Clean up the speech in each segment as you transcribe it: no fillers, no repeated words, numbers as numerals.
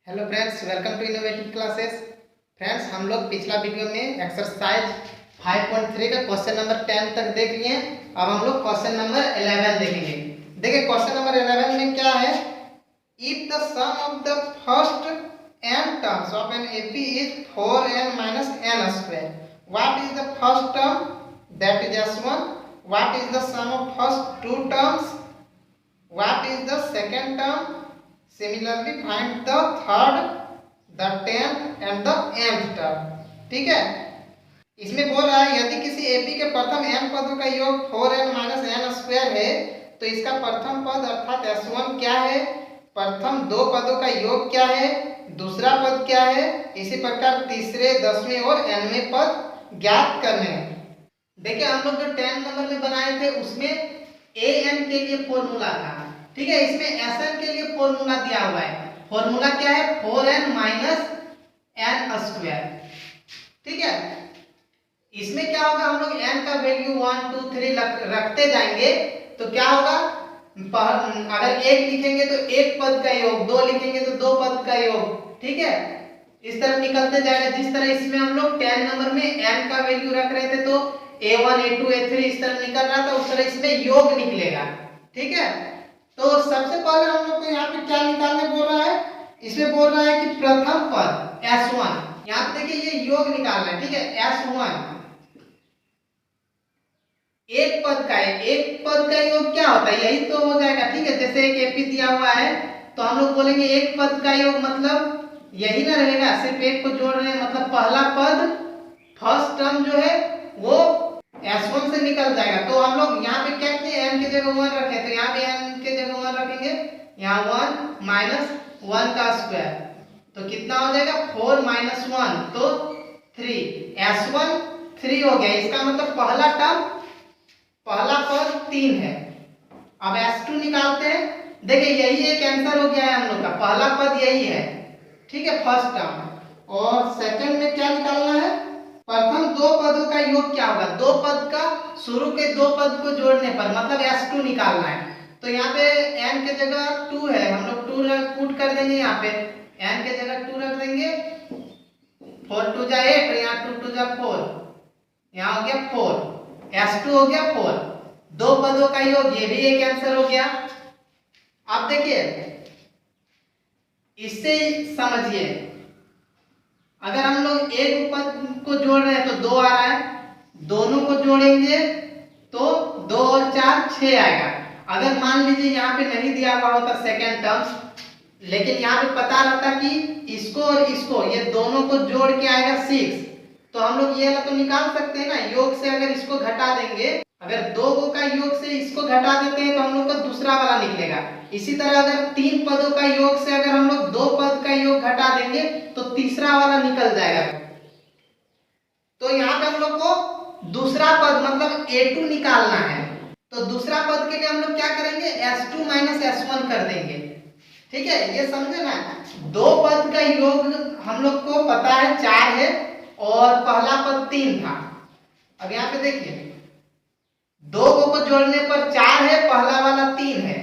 Hello friends, welcome to innovative classes. Friends, हम लोग पिछला वीडियो में एक्सरसाइज 5.3 का क्वेश्चन नंबर 10 तक देख लिए। अब हम लोग क्वेश्चन नंबर 11 देखेंगे। देखिए क्वेश्चन नंबर 11 में क्या है। If the sum of the first n terms of an AP is 4n minus n square, what is the first term? That is s1. What is the sum of first two terms? What is the second term? Similarly, find the third, the 10th and the nth term. ठीक है, इसमें बोल रहा है यदि किसी AP के प्रथम n पदों का योग 4n minus n स्क्वायर है तो इसका प्रथम पद अर्थात s1 क्या है, प्रथम दो पदों का योग क्या है, दूसरा पद क्या है, इसी प्रकार तीसरे, 10वें और nवें पद ज्ञात करने हैं। देखिए हम लोग जो 10 नंबर में बनाए थे उसमें an के लिए फॉर्मूला था, ठीक है। इसमें Sn के लिए फॉर्मूला दिया हुआ है। फॉर्मूला क्या है? 4n minus n स्क्वायर, ठीक है। इसमें क्या होगा, हम लोग n का वैल्यू 1 2 3 रखते जाएंगे तो क्या होगा, अगर एक लिखेंगे तो एक पद का योग, दो लिखेंगे तो दो पद का योग, ठीक है। इस तरह निकलते जाएगा। जिस तरह इसमें हम लोग 10 नंबर में n का वैल्यू रख रहे थे तो a1 a2 a3 इस तरह निकल रहा था, उस तरह इसमें योग निकलेगा, ठीक है। तो सबसे पहले हम लोग को यहाँ पे क्या निकालने बोल रहा है, इसमें बोल रहा है कि प्रथम पद s1, यहाँ पे देखिए ये योग निकालना है, ठीक है। s1 एक पद का है, एक पद का योग क्या होता है, यही तो हो जाएगा, ठीक है। जैसे एक एपी दिया हुआ है तो हम लोग बोलेंगे एक पद का योग मतलब यही ना रहेगा, सिर्फ एक को जोड़ रहे हैं, मतलब पहला पद फर्स्ट टर्म जो है वो s1 से निकल जाएगा। तो हम लोग यहाँ पे क्या किए, n की जगह 1 रखे, तो यहाँ पे n की जगह 1 रखेंगे, यहाँ 1 minus 1 का स्क्वायर, तो कितना हो जाएगा 4 minus 1 तो 3, s1 3 हो गया। इसका मतलब पहला टर्म, पहला पद 3 है। अब s2 निकालते हैं। देखिए यही एक आंसर हो गया है हम लोग का, पहला पद यही है, ठीक है, फर्स्ट टर्म। और सेकंड में क्या निकालना है, प्रथम दो पदों का योग क्या होगा, दो पद का शुरू के दो पद को जोड़ने पर, मतलब s2 निकालना है। तो यहाँ पे n के जगह 2 है, हम लोग 2 पुट कर देंगे, यहाँ पे n के जगह 2 रख देंगे, 4 2 जा 8, यहाँ 2 2 जा 4, यहाँ हो गया 4, s2 हो गया 4, दो पदों का योग, ये भी एक आंसर हो गया। अब देखिए इससे समझिए, अगर हम लोग एक पद को जोड़ रहे हैं तो 2 आ रहा है, दोनों को जोड़ेंगे तो 2 और 4 6 आएगा। अगर मान लीजिए यहाँ पे नहीं दिया हुआ होता सेकेंड टर्म्स, लेकिन यहाँ पे पता रहता कि इसको और इसको, ये दोनों को जोड़ के आएगा 6, तो हम लोग ये वाला तो निकाल सकते हैं ना, योग से अगर इसको घटा देंगे, अगर दो का योग से इसको घटा देते हैं तो हम लोग का दूसरा वाला निकलेगा। इसी तरह अगर 3 पदों का योग से अगर हम लोग 2 पद का योग घटा देंगे तो तीसरा वाला निकल जाएगा। तो यहाँ पे हम लोग को दूसरा पद मतलब a2 निकालना है, तो दूसरा पद के लिए हम लोग क्या करेंगे, s2 minus s1 कर देंगे, ठीक है। ये समझे ना, दो पद का योग हम लोग को पता है 4 है और पहला पद 3 था। अब यहाँ पे देखिए दो को जोड़ने पर 4 है, पहला वाला 3 है,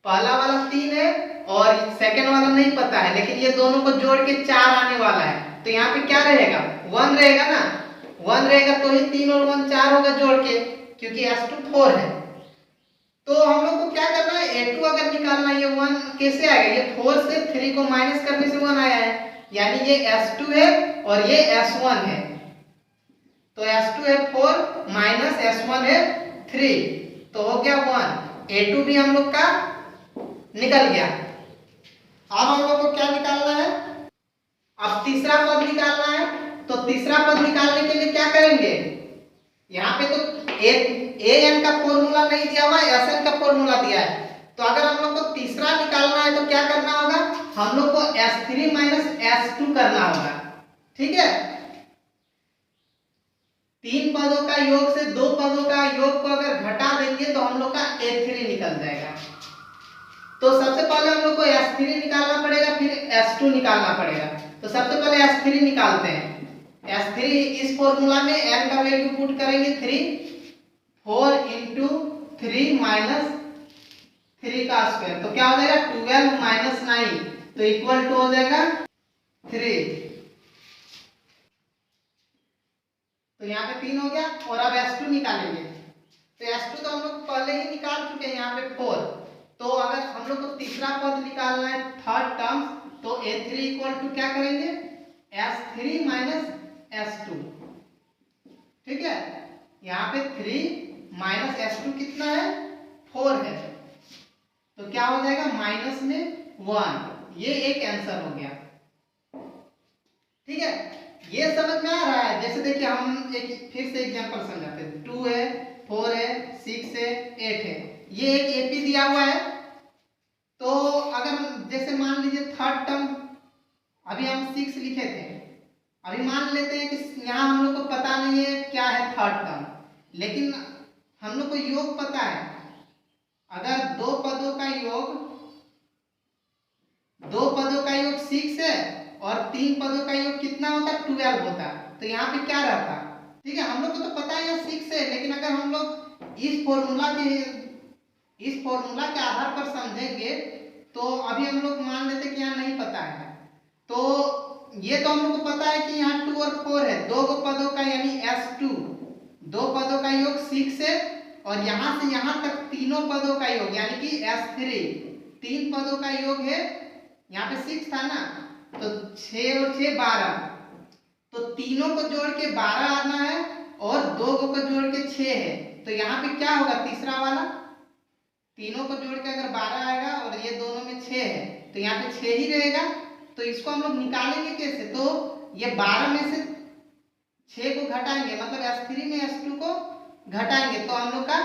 पहला वाला 3 है और सेकंड वाला नहीं पता है, लेकिन ये दोनों को जोड़ के 4 आने वाला है। तो यहाँ पे क्या रहेगा, 1 रहेगा ना, 1 रहेगा तो ही 3 और 1 4 होगा जोड़ के, क्योंकि s2 4 है। तो हम लोग को क्या करना है, a2 अगर निकालना है, ये 1 कैसे आएगा, ये 4 से 3 को माइनस करने से 1 आया है, यानी ये s2 है और ये s1 है, तो s2 है 4 माइनस s1 है 3, तो हो गया 1, a2 भी हम लोग का निकल गया। अब हम लोग को क्या निकालना है, अब तीसरा पद निकालना है। तो तीसरा पद निकालने के लिए क्या करेंगे, यहाँ पे तो an का फॉर्मूला नहीं दिया हुआ है, sn का फॉर्मूला दिया है, तो अगर हम लोग को तीसरा निकालना है तो क्या करना होगा, हम लोग को s3 minus s2 करना होगा, ठीक है। 3 पदों का योग से 2 पदों का योग को अगर घटा देंगे तो हम लोग का a3 निकल जाएगा। तो सबसे पहले हम लोग को s3 निकालना पड़ेगा, फिर s2 निकालना पड़ेगा। तो सबसे पहले s3 निकालते हैं। s3 इस फॉर्मूला में n का वैल्यू पुट करेंगे 3, 4 into 3 minus 3 का स्क्वायर, तो क्या हो जाएगा 12 minus 9, तो इक्वल टू हो जाएगा 3। तो यहाँ पे 3 हो गया और अब S2 निकालेंगे। तो S2 तो हम लोग पहले ही निकाल चुके हैं यहाँ पे 4। तो अगर हम लोग को तीसरा पद निकालना है थर्ड टर्म, तो A3 इक्वल टू क्या करेंगे, S3 माइनस S2। ठीक है, यहाँ पे 3 माइनस S2 कितना है, 4 है। तो क्या हो जाएगा, माइनस में 1। ये एक आंसर हो गया। ठीक है, ये समझ में आ रहा है। जैसे देखिए हम एक फिर से एग्जांपल समझाते हैं। 2 है, 4 है, 6 है, 8 है, ये एक एपी दिया हुआ है। तो अगर जैसे मान लीजिए थर्ड टर्म अभी हम 6 लिखे थे, अभी मान लेते हैं कि यहाँ हम लोग को पता नहीं है क्या है थर्ड टर्म, लेकिन हम लोग को योग पता है। अगर दो पदों का योग 6 है और 3 पदों का योग कितना होता है, 12 होता है। तो यहाँ पे क्या रहता, ठीक है, हम लोग को तो पता है 6 है, लेकिन अगर हम लोग इस फॉर्मूला के आधार पर समझेंगे तो अभी हम लोग मान लेते कि यहाँ नहीं पता है। तो ये तो हम लोग को पता है कि यहाँ 2 और 4 है, दो पदों का यानी S2, दो पदों का योग 6 है, और यहाँ से यहाँ तक तीनों पदों का योग यानी कि S3, 3 पदों का योग है। यहाँ पे 6 था ना, तो 6 और 6 12, तो तीनों को जोड़ के 12 आना है और दो को जोड़ के 6 है। तो यहाँ पे क्या होगा, तीसरा वाला, तीनों को जोड़ के अगर 12 आएगा और ये दोनों में 6 है, तो यहाँ पे 6 ही रहेगा। तो इसको हम लोग निकालेंगे कैसे, तो ये 12 में से 6 को घटाएंगे, मतलब S3 में S2 को घटाएंगे तो हम लोग का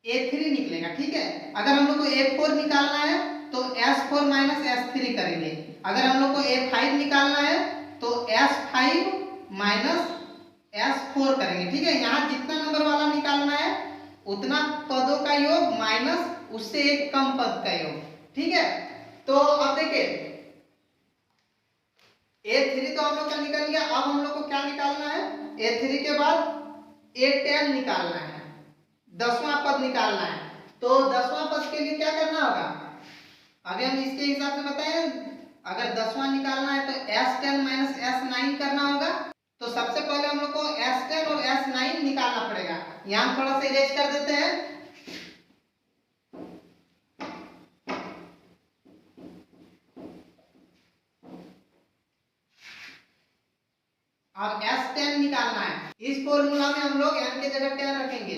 A3 निकलेगा। ठीक है, अगर हम लोग को A4 निकालना है तो S4 माइनस S3 करेंगे। अगर हम लोग को A5 निकालना है तो S5 माइनस S4 करेंगे। ठीक है, यहाँ जितना नंबर वाला निकालना है उतना पदों का योग माइनस उससे एक कम पद का योग। ठीक है, तो अब देखिए A3 तो हम लोग का निकल गया। अब हम लोग को क्या निकालना है, A3 के बाद A10 निकालना है, 10वां पद निकालना है। तो 10वां पद के लिए क्या करना होगा, अभी हम इसके हिसाब से बताएं, अगर 10वां निकालना है तो S10 माइनस S9 करना होगा। तो सबसे पहले हम लोग को S10 और S9 निकालना पड़ेगा। यहाँ थोड़ा सा इरेज कर देते हैं। अब S10 निकालना है। इस फॉर्मूला में हम लोग n के जगह 10 रखेंगे,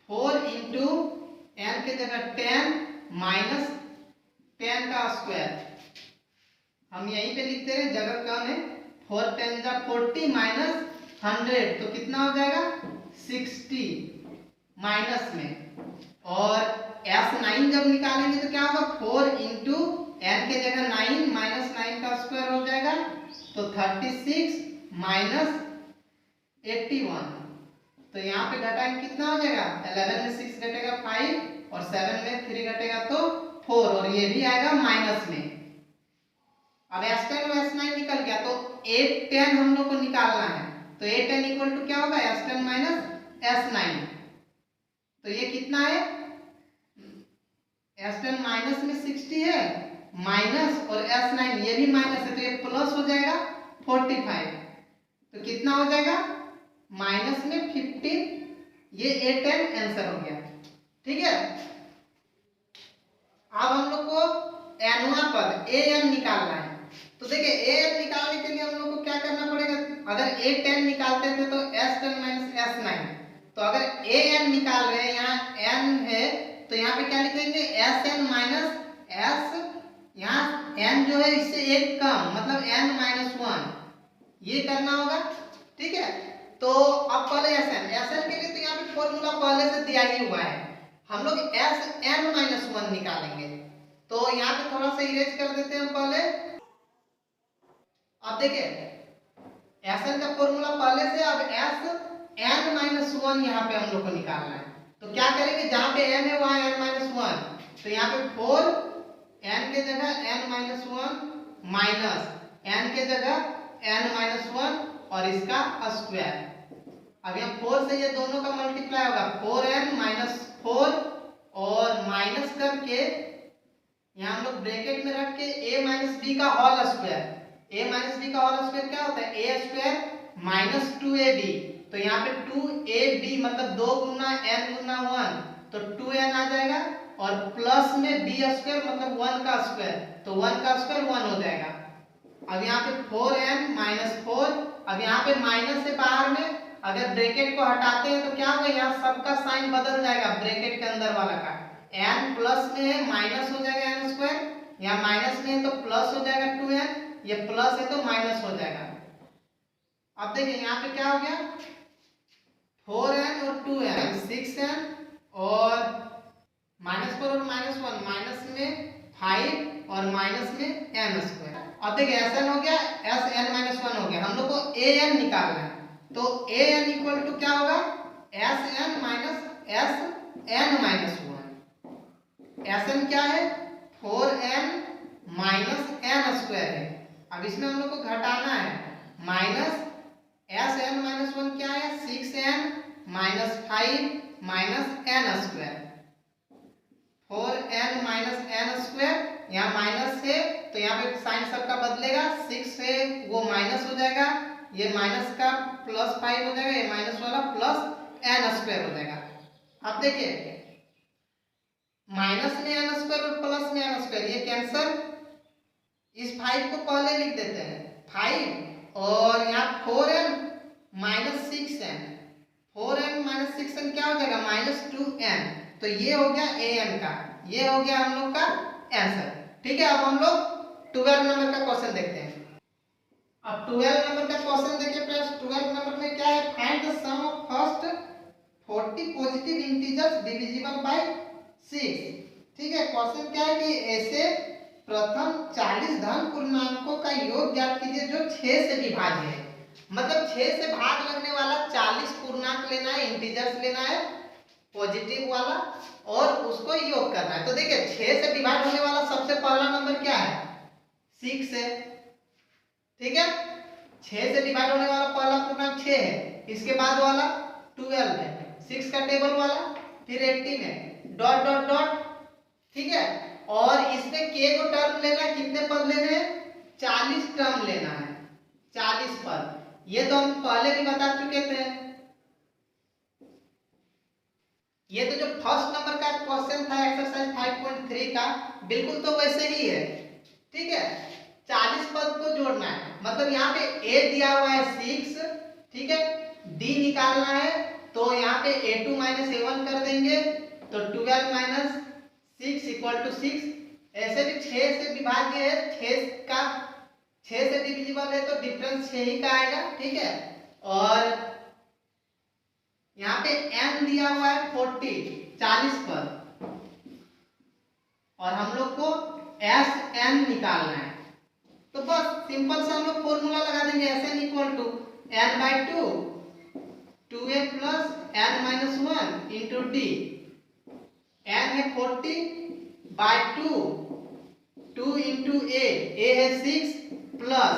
4 इंटू n के जगह 10 माइनस 10 का स्क्वायर। हम यहीं पे लिखते रहे, जगह कम है। 4 10 जा 40 माइनस 100, तो कितना हो जाएगा 60 माइनस में। और S9 जब निकालेंगे तो क्या होगा, 4 इंटू n के जगह 9 माइनस 9 का स्क्वायर हो जाएगा, तो 36 माइनस 81। तो यहाँ पे घटाएंगे कितना हो जाएगा, 11 में 6 घटेगा 5 और 7 में 3 घटेगा तो 4, और ये भी आएगा माइनस में। अब S10 और S9 निकल गया, तो A10 हम लोग को निकालना है। तो A10 इक्वल टू क्या होगा, S10 माइनस S9। तो ये कितना है, S10 माइनस में 60 है, माइनस और S9 ये भी माइनस है, तो ये प्लस हो जाएगा 45। तो कितना हो जाएगा, माइनस में 15। ये A10 आंसर हो गया। ठीक है, अब हम लोग को nवां पद an निकालना है। तो देखिए an निकालने के लिए हम लोग को क्या करना पड़ेगा, अगर A10 निकालते थे तो S10 माइनस S9, तो अगर an निकाल रहे हैं, यहाँ n है, तो यहाँ पे क्या लिखेंगे, Sn माइनस S, यहाँ n जो है इससे एक कम, मतलब n माइनस 1, ये करना होगा। ठीक है, तो अब पहले Sn के लिए तो यहाँ पे फॉर्मूला पहले से दिया ही हुआ है, हम लोग Sn माइनस 1 निकालेंगे। तो यहाँ पे थोड़ा सा इरेज कर देते हैं पहले। अब देखिए Sn का फॉर्मूला पहले से, अब Sn माइनस 1 यहाँ पे हम लोग को निकालना है। तो क्या करेंगे, जहाँ पे n है वहाँ n माइनस 1, तो यहाँ पे 4 n के जगह n माइनस 1 माइनस n के जगह n माइनस 1 और इसका स्क्वायर। अब यहाँ 4 से ये दोनों का मल्टीप्लाई होगा, 4n माइनस 4 और माइनस करके यहाँ हम लोग ब्रैकेट में रख के a माइनस बी का whole square, a minus b का होल स्क्वायर क्या होता है, a स्क्वायर माइनस 2ab। तो यहाँ पे 2ab मतलब 2 गुना n गुना 1 तो 2n आ जाएगा, और प्लस में b स्क्वायर मतलब 1 का स्क्वायर, तो 1 का स्क्वायर 1 हो जाएगा। अब यहाँ पे 4n माइनस 4, अब यहाँ पे माइनस से बाहर में अगर ब्रैकेट को हटाते हैं तो क्या होगा, यहाँ सबका साइन बदल जाएगा, ब्रैकेट के अंदर वाला का n प्लस में है माइनस हो जाएगा n स्क्वायर, यहाँ माइनस में है तो प्लस हो जाएगा 2n, ये प्लस है तो माइनस हो जाएगा। अब देखिए यहाँ पे क्या हो गया, 4n और 2n 6n और -4 और -1 माइनस में 5 और माइनस में n स्क्वायर। अब देखिए Sn हो गया, Sn-1 हो गया, हम लोग को an निकालना है, तो an इक्वल टू क्या होगा, Sn माइनस Sn-1। Sn क्या है, 4n माइनस n स्क्वायर है। अब इसमें हम लोग को घटाना है, माइनस Sn-1 क्या है, 6n minus 5 minus n square, 4n minus n square, यहाँ माइनस है तो यहाँ पे साइन सबका बदलेगा, 6 है वो माइनस हो जाएगा, ये माइनस का प्लस 5 हो जाएगा, ये माइनस वाला प्लस n स्क्वायर हो जाएगा। अब देखिए माइनस में n स्क्वायर और प्लस में n स्क्वायर ये कैंसल, इस 5 को पहले लिख देते हैं 5, और यहाँ 4n minus 6n, 4n minus 6n क्या हो जाएगा, माइनस 2n, तो ये हो गया an का, ये हो गया हम लोग का आंसर। ठीक है, अब हम लोग 12 नंबर का क्वेश्चन देखते हैं। अब 12 नंबर का क्वेश्चन देखिए फ्रेंड्स, 12 नंबर में क्या है, find the sum of first 40 positive integers divisible by 6। ठीक है, क्वेश्चन क्या है कि ऐसे प्रथम 40 धन पूर्णांकों का योग ज्ञात कीजिए जो 6 से विभाज्य है। मतलब 6 से भाग लगने वाला 40 पूर्णांक लेना है, इंटीजर्स लेना है पॉजिटिव वाला, और उसको योग करना है। तो देखिए 6 से डिवाइड होने वाला सबसे पहला नंबर क्या है, 6 है। ठीक है, 6 से डिवाइड होने वाला पहला पूर्णांक 6 है, इसके बाद वाला 12 है, 6 का टेबल वाला, फिर 18 है, डॉट डॉट डॉट। ठीक है, और इसमें k को टर्म लेना है, कितने पद लेने हैं, 40 टर्म लेना है, 40 पद। ये तो हम पहले भी बता चुके थे, ये तो जो फर्स्ट नंबर का क्वेश्चन था एक्सरसाइज 5.3 का, बिल्कुल तो वैसे ही है। ठीक है, 40 पद को जोड़ना है, मतलब यहाँ पे a दिया हुआ है 6, ठीक है, d निकालना है, तो यहाँ पे a2 माइनस a1 कर देंगे, तो 12 माइनस 6 इक्वल टू 6। ऐसे भी 6 से विभाज्य है, 6 से डिविजिबल है तो डिफरेंस 6 ही का आएगा। ठीक है, और यहाँ पे n दिया हुआ है 40 पर, और हम लोग को Sn निकालना है, तो बस सिंपल से हम लोग फॉर्मूला लगा देंगे, Sn equal to n/2 2a plus n-1 into d। n है 40/2, 2 इंटू a है 6 प्लस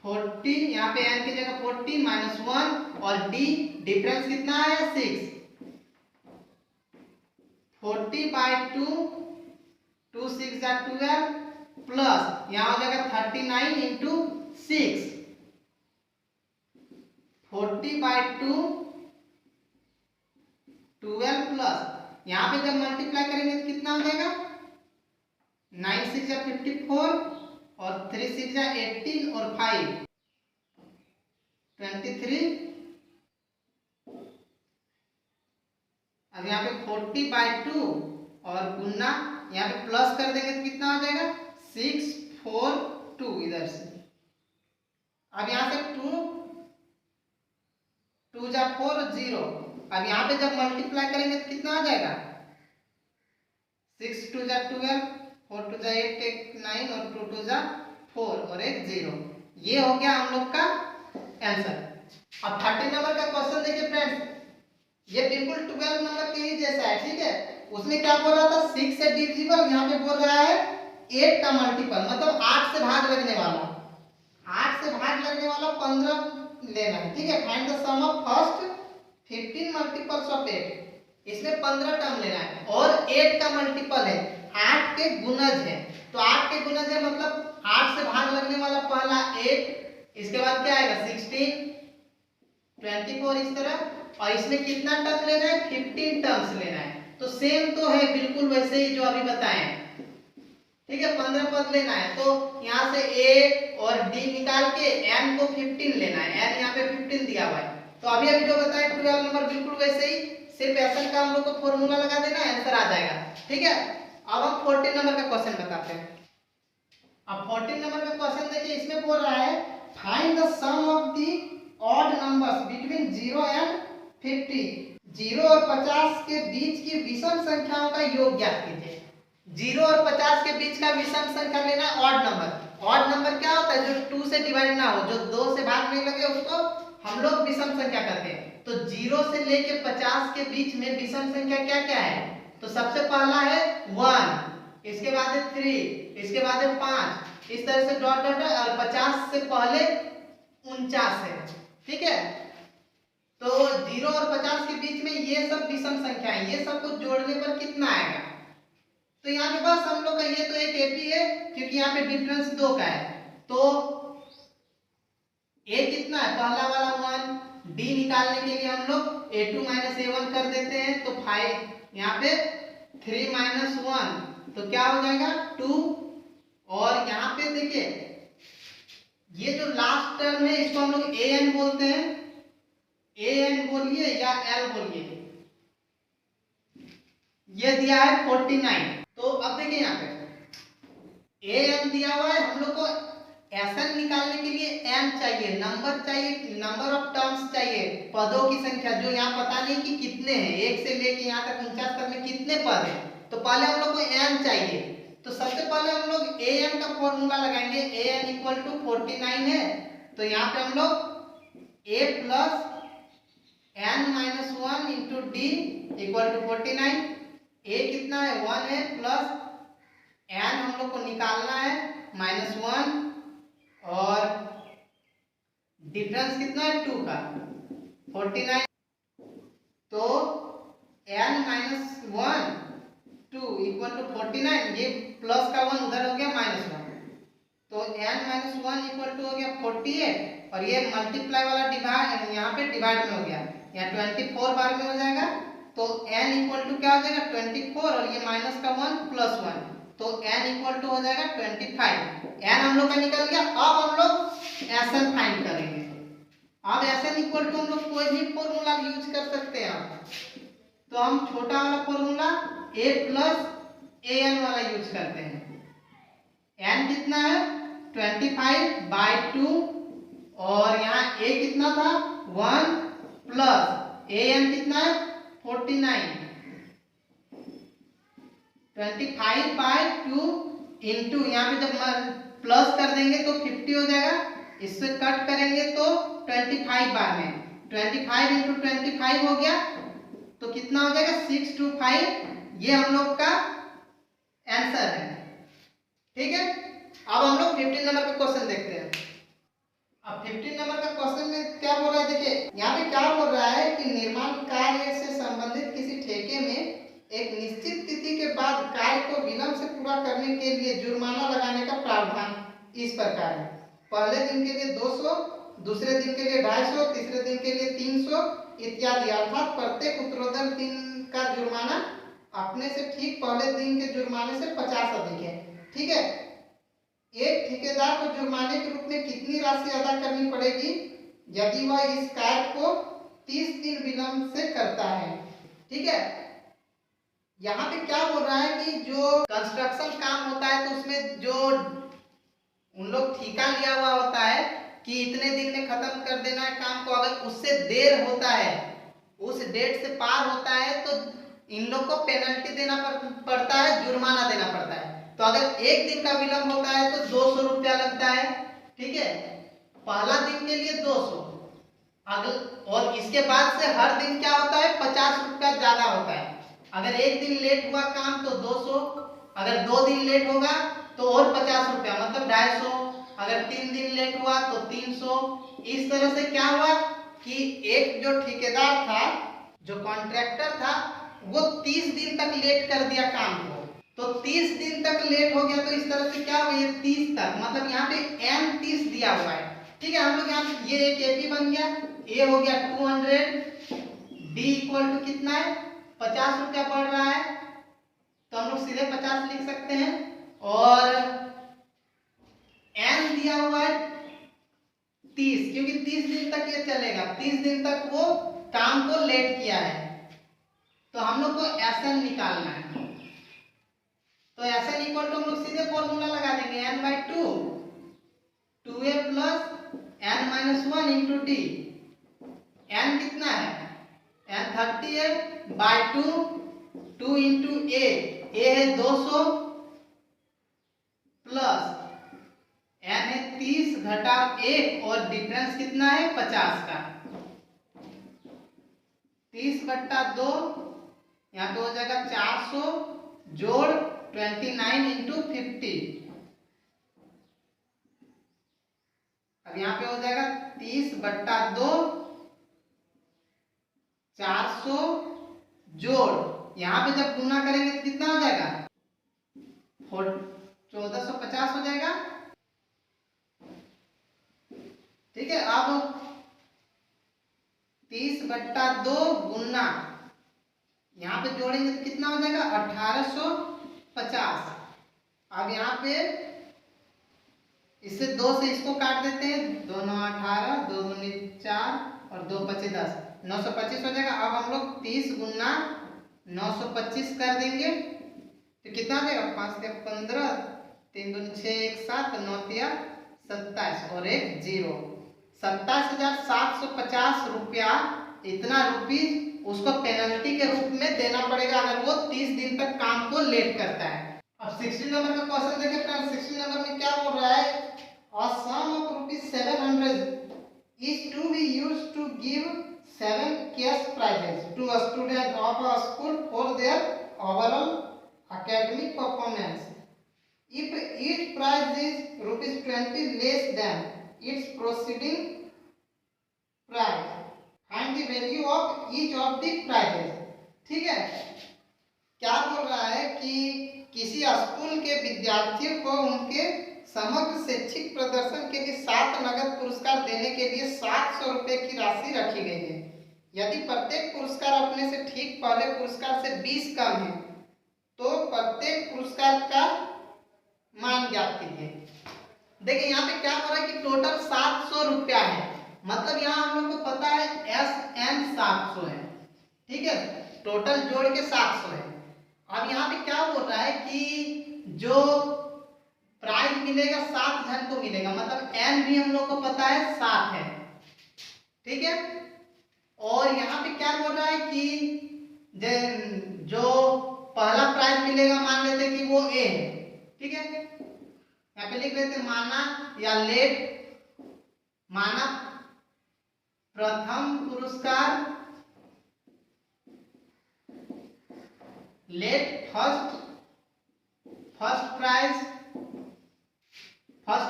40, यहाँ पे n की जगह 40 माइनस 1, और d डिफरेंस कितना है 6, 40/2 2 6 जा 12 प्लस यहाँ हो जाएगा 39 इंटू 6, 40/2 12 प्लस यहाँ पे जब मल्टीप्लाई करेंगे तो कितना हो जाएगा, 9 6 जा 54 और 3 6 जा 18 और 5 23। अब यहाँ पे 40/2 और गुना यहाँ पे प्लस कर देंगे तो कितना हो जाएगा, 6 4 2 इधर से। अब यहाँ से 2 जा 4 0। अब यहाँ पे जब मल्टीप्लाई करेंगे तो कितना हो जाएगा, 6 2 जा 12, 4 2 जा 8 1 9 और 2 2 जा 4 और 1 0। ये हो गया हम लोग का आंसर। अब 30 नंबर का क्वेश्चन देखिए फ्रेंड्स, ये बिल्कुल 12 नंबर के ही जैसा है। ठीक है, उसमें क्या बोल रहा था, 6 से डिविजिबल, यहाँ पे बोल रहा है 8 का मल्टीपल, मतलब 8 से भाग लगने वाला, 8 से भाग लगने वाला 15 लेना है। ठीक है, find the sum of first 15 multiples of 8, इसमें 15 टर्म लेना है, और 8 का मल्टीपल है 8 के गुणज है। तो 8 के गुणज है मतलब 8 से भाग लगने वाला पहला 8, इसके बाद क्या आएगा 16, 24 इस तरह, और इसमें कितना टर्म लेना है 15 टर्म्स लेना है। तो सेम तो है बिल्कुल वैसे ही जो अभी बताए, ठीक है 15 पद लेना है। तो यहाँ से a और d निकाल के n को 15 लेना है, n यहाँ पे 15 दिया हुआ है। तो अभी अभी जो बताया 12 नंबर बिल्कुल वैसे ही, सिर्फ ऐसा का हम लोग को फॉर्मूला लगा देना है, आंसर आ जाएगा। ठीक है, अब हम 14 नंबर का क्वेश्चन बताते हैं। अब 14 नंबर का क्वेश्चन देखिए, इसमें बोल रहा है find the sum of the odd numbers between 0 and 50। 0 और 50 के बीच की विषम संख्याओं का योग ज्ञात कीजिए। 0 और 50 के बीच का विषम संख्या लेना है ऑड नंबर। ऑड नंबर क्या होता है, जो 2 से डिवाइड ना हो, जो 2 से भाग नहीं लगे, उसको हम लोग विषम संख्या कहते हैं। तो 0 से लेके 50 के बीच में विषम संख्या क्या क्या है, तो सबसे पहला है 1, इसके बाद है 3, इसके बाद है 5, इस तरह से डॉट डॉट, और 50 से पहले 49 है। ठीक है, तो 0 और 50 के बीच में ये सब विषम संख्या है, ये सब को जोड़ने पर कितना आएगा। तो यहाँ पे बस हम लोग का ये तो एक एपी है, क्योंकि यहाँ पे डिफरेंस 2 का है। तो ए कितना है, पहला वाला 1, डी निकालने के लिए हम लोग a2 a1 कर देते हैं। तो 5, यहाँ पे 3 - 1, तो क्या हो जाएगा 2। और यहाँ पे देखिए ये जो लास्ट टर्म है इसको हम लोग an बोलते हैं, an बोलिए या l बोलिए। ये दिया है 49। तो अब देखिए यहाँ पे an दिया हुआ है, हम लोग को SN निकालने के लिए m चाहिए, नंबर चाहिए, नंबर ऑफ टर्म्स चाहिए, पदों की संख्या, जो यहाँ पता नहीं कि कितने हैं, 1 से लेके यहाँ तक 49 तक में कितने पद हैं। तो पहले हम लोग को m चाहिए। तो सबसे पहले हम लोग an का फॉर्मूला लगाएंगे, an = 49 है। तो यहाँ पे हम लोग a + n - 1 × d = 49। a कितना है 1 है, प्लस n हम लोग को निकालना है -1, और डिफरेंस कितना है 2 का 49। तो n - 1 2 = 49, ये प्लस का 1 उधर हो गया -1, तो n - 1 = हो गया 48, और ये मल्टीप्लाई वाला डिवाइड यहाँ पे डिवाइड में हो गया, यहाँ 24 बार में हो जाएगा। तो n = क्या हो जाएगा 24, और ये माइनस का 1 प्लस 1, तो n = हो जाएगा 25। n हम लोग का निकल गया। अब हम लोग SN फाइंड करेंगे। अब SN = हम लोग कोई भी फॉर्मूला यूज कर सकते हैं। तो हम छोटा वाला फॉर्मूला a + an वाला यूज करते हैं। n कितना है 25/2, और यहाँ a कितना था 1, प्लस an कितना है 49, 25/2 इंटू, यहाँ पे जब प्लस कर देंगे तो 50 हो जाएगा, इससे कट करेंगे तो 25 बार में 25 × 25 हो गया, तो कितना हो जाएगा 625। ये हम लोग का आंसर है। ठीक है, अब हम लोग 15 नंबर का क्वेश्चन देखते हैं। अब 15 नंबर का क्वेश्चन में क्या बोल रहा है, देखिए यहाँ पे क्या बोल रहा है कि निर्माण कार्य से संबंधित किसी ठेके में एक निश्चित तिथि के बाद कार्य को विलंब से पूरा करने के लिए जुर्माना लगाने का प्रावधान इस प्रकार है। पहले दिन के लिए 200, दूसरे दिन के लिए 250, तीसरे दिन के लिए 300 इत्यादि, अर्थात प्रत्येक उत्तरोत्तर दिन का जुर्माना अपने से ठीक पहले दिन के जुर्माने से 50 अधिक है। ठीक है, एक ठेकेदार को जुर्माने के रूप में कितनी राशि अदा करनी पड़ेगी यदि वह इस कार्य को 30 दिन विलंब से करता है। ठीक है, यहाँ पे क्या बोल रहा है कि जो कंस्ट्रक्शन काम होता है तो उसमें जो उन लोग ठेका लिया हुआ होता है कि इतने दिन में खत्म कर देना है काम को, अगर उससे देर होता है, उस डेट से पार होता है, तो इन लोग को पेनल्टी देना पड़ता है, जुर्माना देना पड़ता है। तो अगर एक दिन का विलंब होता है तो 200 रुपया लगता है। ठीक है, पहला दिन के लिए 200, और इसके बाद से हर दिन क्या होता है 50 रुपया ज्यादा होता है। अगर एक दिन लेट हुआ काम तो 200, अगर 2 दिन लेट होगा तो और 50 रुपया मतलब 250, अगर 3 दिन लेट हुआ तो 300। इस तरह से क्या हुआ कि एक जो ठेकेदार था, जो कॉन्ट्रैक्टर था, वो 30 दिन तक लेट कर दिया काम को। तो 30 दिन तक लेट हो गया, तो इस तरह से क्या हो गया 30 तक, मतलब यहाँ पे n 30 दिया हुआ है। ठीक है, हम लोग यहाँ पे ये एक एपी बन गया, ए हो गया 200, डी इक्वल टू कितना है 50 रुपया पड़ रहा है, तो हम लोग सीधे 50 लिख सकते हैं। और n दिया हुआ है 30, क्योंकि 30 दिन तक ये चलेगा, 30 दिन तक वो काम को लेट किया है, तो हम लोग को Sn निकालना है। तो Sn इक्वल टू हम लोग सीधे फॉर्मूला लगा देंगे n/2, 2a plus n minus 1 into D. n कितना है, n 30 है, बाय 2, 2 इंटू a है 200 प्लस n है 30 घटा 1 और डिफरेंस कितना है 50 का। 30 बट्टा 2 यहाँ पे हो जाएगा 400 जोड़ 29 इंटू 50। अब यहाँ पे हो जाएगा 30 बट्टा 2 400 जोड़, यहाँ पे जब गुना करेंगे तो कितना हो जाएगा 1450 हो जाएगा। ठीक है, अब 30 बट्टा 2 गुना यहाँ पे जोड़ेंगे तो कितना हो जाएगा 1850। अब यहाँ पे इससे 2 से इसको काट देते हैं, 2 9 18, 2 दूनी 4 और 2 25 10, 925 हो जाएगा। अब हम लोग 30 गुना 925 कर देंगे तो कितना आ जाएगा 5 से 15, 3 दूनी 6 1 7, 9 तिया 27 और 1 0, 27,750 रुपया। इतना रुपीज उसको पेनल्टी के रूप में देना पड़ेगा अगर वो 30 दिन तक काम को लेट करता है। अब 16 नंबर का क्वेश्चन देखें फ्रेंड्स, 16 नंबर में क्या बोल रहा है, a sum of rupees 700 is to be used to give 7 cash prizes to a student of a school for their overall academic performance. If each prize is rupees 20 less than its preceding prize, find the value of each of the prizes. ठीक है, क्या बोल रहा है कि किसी school के विद्यार्थियों को उनके समग्र शैक्षिक प्रदर्शन के लिए 7 नगद पुरस्कार देने के लिए 700 रुपए की राशि रखी गई है। यदि प्रत्येक पुरस्कार अपने से ठीक पहले पुरस्कार से 20 कम है तो प्रत्येक पुरस्कार का मान ज्ञात कीजिए। देखिए यहाँ पे क्या हो रहा है कि टोटल 700 रुपया है, मतलब यहाँ हम लोग को पता है Sn 700 है। ठीक है, टोटल जोड़ के 700 है। अब यहाँ पे क्या बोल रहा है कि जो प्राइज मिलेगा 7 जन को मिलेगा, मतलब n भी हम लोग को पता है 7 है। ठीक है, और यहाँ पे क्या बोल रहा है कि जो पहला प्राइज मिलेगा मान लेते कि वो a है। ठीक है, यहाँ पे लिख लेते माना या लेट, माना प्रथम पुरस्कार, लेट फर्स्ट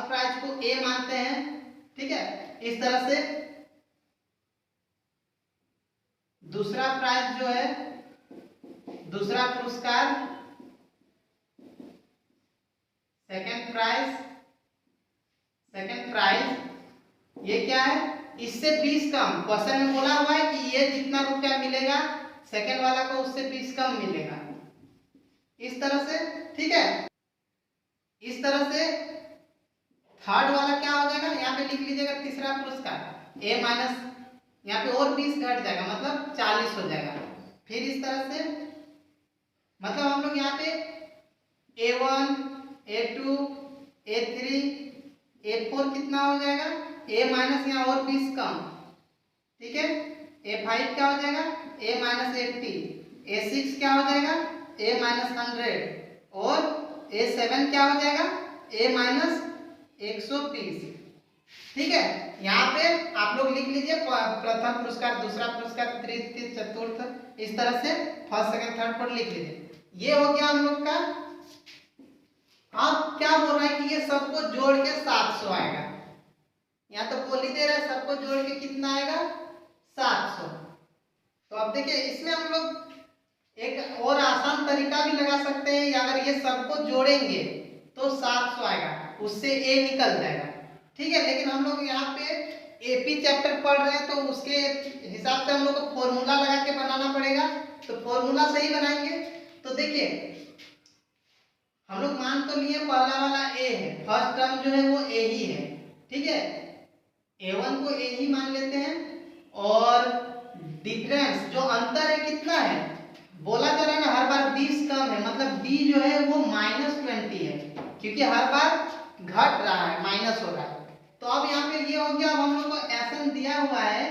प्राइज को ए मानते हैं। ठीक है, इस तरह से दूसरा प्राइज जो है, दूसरा पुरस्कार, सेकंड प्राइज ये क्या है, इससे 20 कम। क्वेश्चन में बोला हुआ है कि ये जितना रुपया मिलेगा सेकंड वाला को उससे 20 कम मिलेगा, इस तरह से। ठीक है, इस तरह से थर्ड वाला क्या हो जाएगा, यहाँ पे लिख लीजिएगा तीसरा पुरस्कार ए माइनस, यहाँ पे और 20 घट जाएगा मतलब 40 हो जाएगा। फिर इस तरह से मतलब हम लोग यहाँ पे A1 A2 A3 A4 कितना हो जाएगा, A माइनस यहाँ और 20 कम। ठीक है, A5 क्या हो जाएगा A माइनस 80, A6 क्या हो जाएगा A माइनस 100 और A7 क्या हो जाएगा A माइनस 120। ठीक है, यहाँ पे आप लोग लिख लीजिए प्रथम पुरस्कार, दूसरा पुरस्कार, तृतीय चतुर्थ, इस तरह से फर्स्ट सेकंड थर्ड फोर्थ लिख लीजिए। ये हो गया हम लोग का। अब क्या बोल रहा है कि ये सबको जोड़ के 700 आएगा, यहाँ तो बोल ही दे रहा है सबको जोड़ के कितना आएगा 700। तो अब देखिए इसमें हम लोग एक और आसान तरीका भी लगा सकते हैं, या अगर ये सबको जोड़ेंगे तो 700 आएगा, उससे ए निकल जाएगा। ठीक है, लेकिन हम लोग यहाँ पे एपी चैप्टर पढ़ रहे हैं तो उसके हिसाब से हम लोग को फॉर्मूला लगा के बनाना पड़ेगा। तो फॉर्मूला सही बनाएंगे। तो देखिए हम लोग मान तो लिए पहला वाला ए है, फर्स्ट टर्म जो है वो ए ही है। ठीक है, a1 को ए ही मान लेते हैं, और डिफरेंस जो अंतर है कितना है, बोला जा रहा है ना हर बार 20 कम है, मतलब b जो है वो -20 है, क्योंकि हर बार घट रहा है, माइनस हो रहा है। तो अब यहाँ पे ये हो गया। अब हम लोग को एसन दिया हुआ है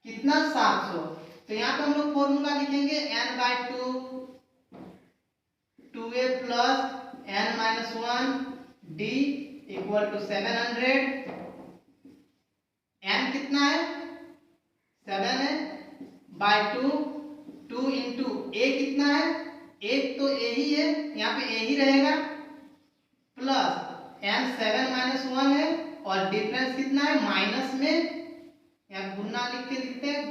कितना, 700। तो यहाँ पे हम लोग फॉर्मूला लिखेंगे n/2 2a plus n-1 d equal to 700। n कितना है, 7 है, बाय 2 इंटू a कितना है, एक तो a ही है, यहाँ पे a ही रहेगा, प्लस n 7 - 1 है, और डिफरेंस कितना है, माइनस में यहाँ गुना लिख के लिखते हैं,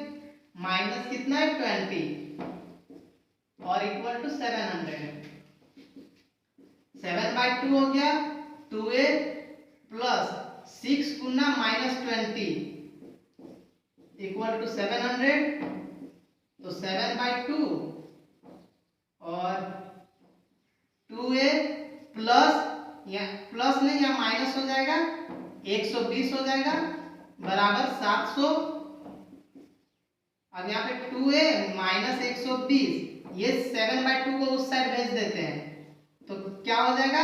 माइनस कितना है 20, और इक्वल टू 700 है। 7/2 हो गया 2a plus 6 Guna -20 equal to 700। तो 7/2 और 2a प्लस, या प्लस नहीं या माइनस हो जाएगा, 120 हो जाएगा, बराबर 700। अब यहाँ पे 2a माइनस 120, ये 7/2 को उस साइड भेज देते हैं, तो क्या हो जाएगा,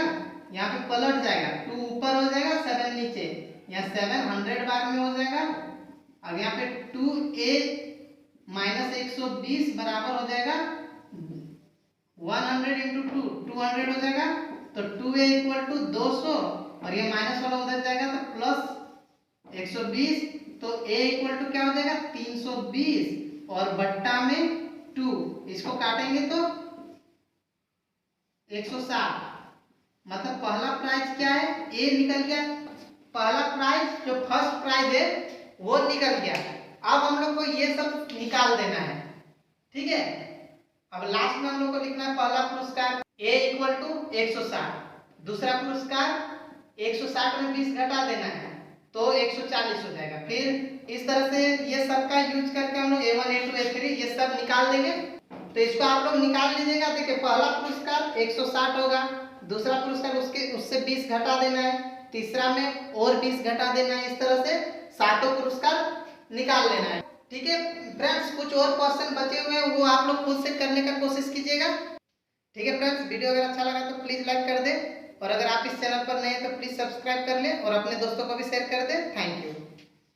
यहाँ पे पलट जाएगा, 2 ऊपर हो जाएगा, 7 नीचे, यहाँ 700 बार में हो जाएगा। अब यहाँ पे 2a माइनस 120 बराबर हो जाएगा 100 इंटू 2, 200 हो जाएगा। तो 2a इक्वल टू 200, और ये माइनस वाला उधर जाएगा तो प्लस 120, तो a इक्वल टू क्या हो जाएगा 320, और बट्टा में 2, इसको काटेंगे तो 160। मतलब पहला प्राइज क्या है, ए निकल गया, पहला प्राइज जो फर्स्ट प्राइज है वो निकल गया। अब हम लोग को ये सब निकाल देना है। ठीक है, अब लास्ट में हम लोग को लिखना है पहला पुरस्कार ए इक्वल टू 160, दूसरा पुरस्कार 160 में 20 घटा देना है तो 140 हो जाएगा। फिर इस तरह से ये सब का यूज करके हम लोग A1 A2 A3 ये सब निकाल देंगे। तो इसको आप लोग निकाल लीजिएगा। देखिए पहला पुरस्कार 160 होगा, दूसरा पुरस्कार उससे 20 घटा देना है, तीसरा में और 20 घटा देना है। इस तरह से 60 पुरस्कार निकाल लेना है। ठीक है फ्रेंड्स, कुछ और क्वेश्चन बचे हुए हैं वो आप लोग खुद से करने का कोशिश कीजिएगा। ठीक है फ्रेंड्स, वीडियो अगर अच्छा लगा तो प्लीज लाइक कर दें, और अगर आप इस चैनल पर नए हैं तो प्लीज सब्सक्राइब कर लें और अपने दोस्तों को भी शेयर कर दें। Thank you.